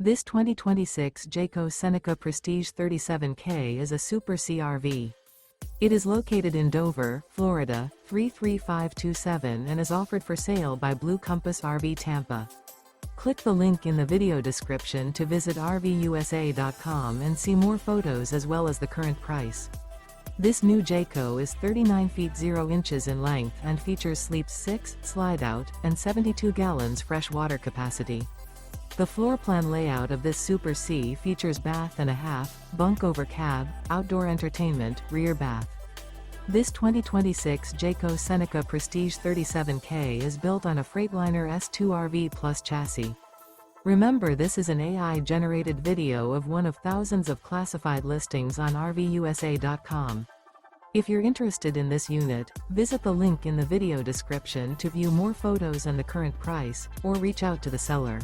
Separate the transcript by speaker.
Speaker 1: This 2026 Jayco Seneca Prestige 37K is a Super CRV. It is located in Dover, Florida, 33527 and is offered for sale by Blue Compass RV Tampa. Click the link in the video description to visit RVUSA.com and see more photos as well as the current price. This new Jayco is 39 feet 0 inches in length and features sleeps 6, slide-out, and 72 gallons fresh water capacity. The floor plan layout of this Super C features bath and a half, bunk over cab, outdoor entertainment, rear bath. This 2026 Jayco Seneca Prestige 37K is built on a Freightliner S2RV Plus chassis. Remember, this is an AI-generated video of one of thousands of classified listings on RVUSA.com. If you're interested in this unit, visit the link in the video description to view more photos and the current price, or reach out to the seller.